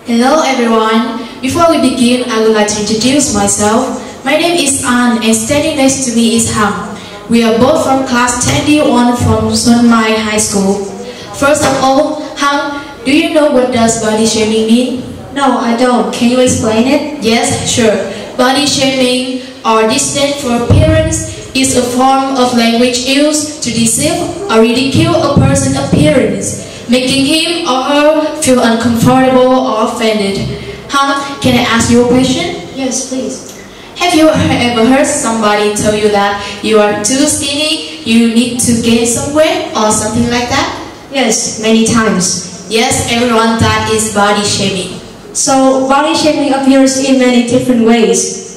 Hello everyone. Before we begin, I would like to introduce myself. My name is An and standing next to me is Hang. We are both from class 10D1 from Xuân High School. First of all, Hang, do you know what does body shaming mean? No, I don't. Can you explain it? Yes, sure. Body shaming or disdain for appearance is a form of language used to deceive or ridicule a person's appearance, making him or her feel uncomfortable or offended. Hang, can I ask you a question? Yes, please. Have you ever heard somebody tell you that you are too skinny, you need to gain some weight or something like that? Yes, many times. Yes, everyone, that is body shaming. So, body shaming appears in many different ways.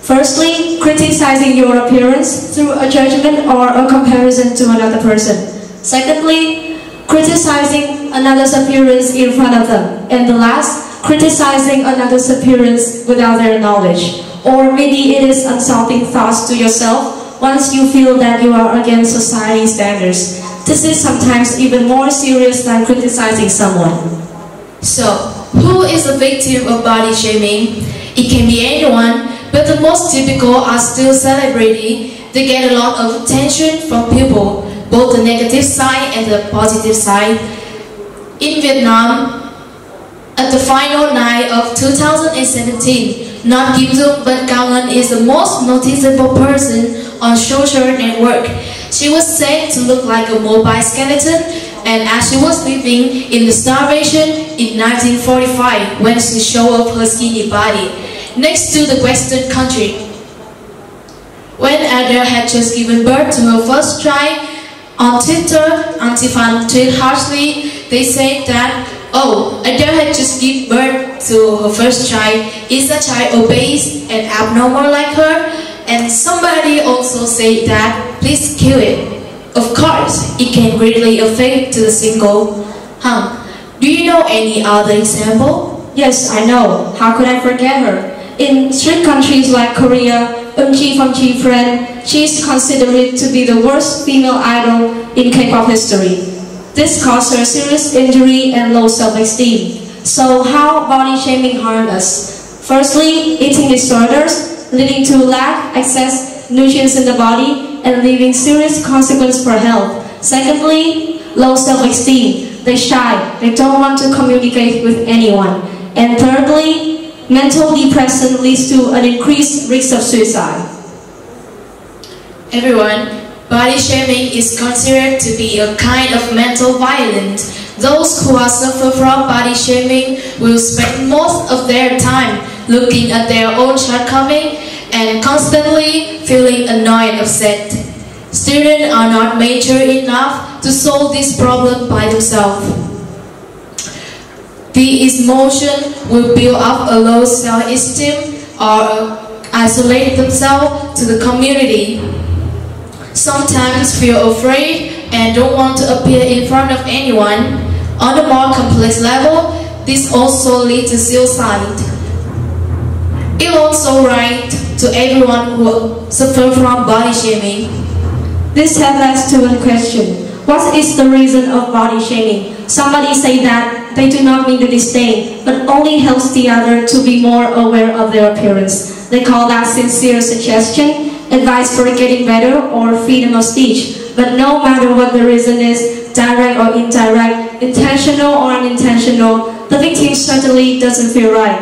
Firstly, criticizing your appearance through a judgment or a comparison to another person. Secondly, criticizing another's appearance in front of them. And the last, criticizing another's appearance without their knowledge. Or maybe it is insulting thoughts to yourself once you feel that you are against society standards. This is sometimes even more serious than criticizing someone. So, who is a victim of body shaming? It can be anyone, but the most typical are still celebrities. They get a lot of attention from people, both the negative side and the positive side. In Vietnam, at the final night of 2017, not Kim Dung but Cao Ngân is the most noticeable person on social network. She was said to look like a mobile skeleton, and as she was living in the starvation in 1945 when she showed off her skinny body next to the Western country. When Adele had just given birth to her first child, on Twitter, Auntie Fan tweeted harshly. They said that, "Oh, Adele had just given birth to her first child. Is that child obese and abnormal like her?" And somebody also said that, "Please kill it." Of course, it can greatly affect to the single. Do you know any other example? Yes, I know. How could I forget her? In strict countries like Korea, Ji from G-Friend, she is considered to be the worst female idol in K-pop history. This caused her serious injury and low self-esteem. So how body shaming harm us? Firstly, eating disorders, leading to lack access nutrients in the body and leaving serious consequences for health. Secondly, low self-esteem. They're shy, they don't want to communicate with anyone. And thirdly, mental depression leads to an increased risk of suicide. Everyone, body shaming is considered to be a kind of mental violence. Those who are suffer from body shaming will spend most of their time looking at their own shortcomings and constantly feeling annoyed and upset. Students are not mature enough to solve this problem by themselves. The emotion will build up a low self-esteem or isolate themselves to the community. Sometimes feel afraid and don't want to appear in front of anyone. On a more complex level, this also leads to suicide. It also right to everyone who suffer from body shaming. This has led to one question. What is the reason of body shaming? Somebody say that they do not mean to disdain, but only helps the other to be more aware of their appearance. They call that sincere suggestion, advice for getting better, or freedom of speech. But no matter what the reason is, direct or indirect, intentional or unintentional, the victim certainly doesn't feel right.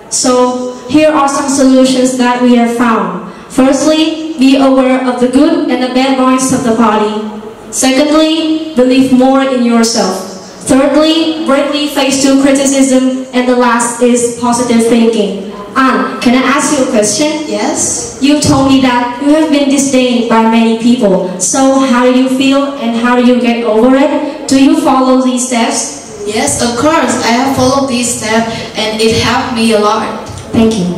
So here are some solutions that we have found. Firstly, be aware of the good and the bad points of the body. Secondly, believe more in yourself. Thirdly, bravely face to criticism. And the last is positive thinking. Anne, can I ask you a question? Yes? You told me that you have been disdained by many people. So how do you feel and how do you get over it? Do you follow these steps? Yes, of course. I have followed these steps and it helped me a lot. Thank you.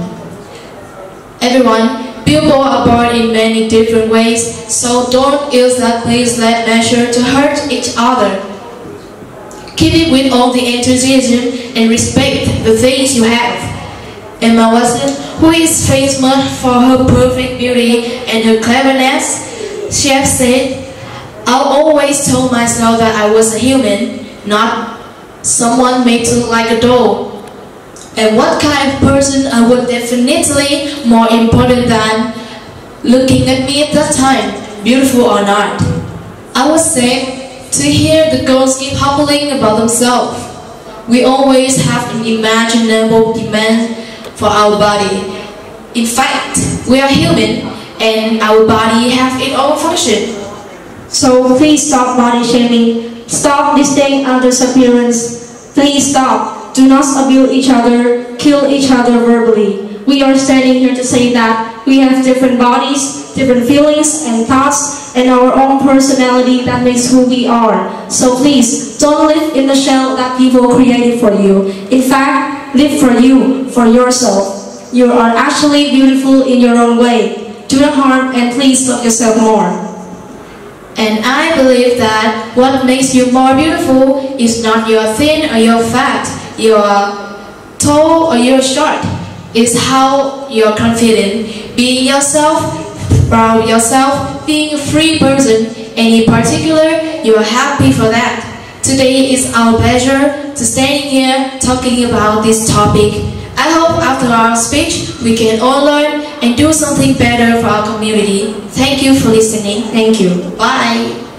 Everyone, people are born in many different ways, so don't use that place-led measure to hurt each other. Keep it with all the enthusiasm and respect the things you have. MIദ്ദേഹN, who is famous for her perfect beauty and her cleverness, she has said, "I always told myself that I was a human, not someone made to look like a doll." And what kind of person I would definitely more important than looking at me at that time, beautiful or not. I was sad to hear the girls keep humbling about themselves. We always have an imaginable demand for our body. In fact, we are human and our body have its own function. So please stop body shaming. Stop disdain others' appearance. Please stop. Do not abuse each other, kill each other verbally. We are standing here to say that we have different bodies, different feelings and thoughts, and our own personality that makes who we are. So please, don't live in the shell that people created for you. In fact, live for you, for yourself. You are actually beautiful in your own way. Do not harm and please love yourself more. And I believe that what makes you more beautiful is not your thin or your fat, your tall or your short. It's how you're confident, being yourself, proud of yourself, being a free person, and in particular, you are happy for that. Today is our pleasure to stand here talking about this topic. I hope after our speech, we can all learn and do something better for our community. Thank you for listening. Thank you. Bye.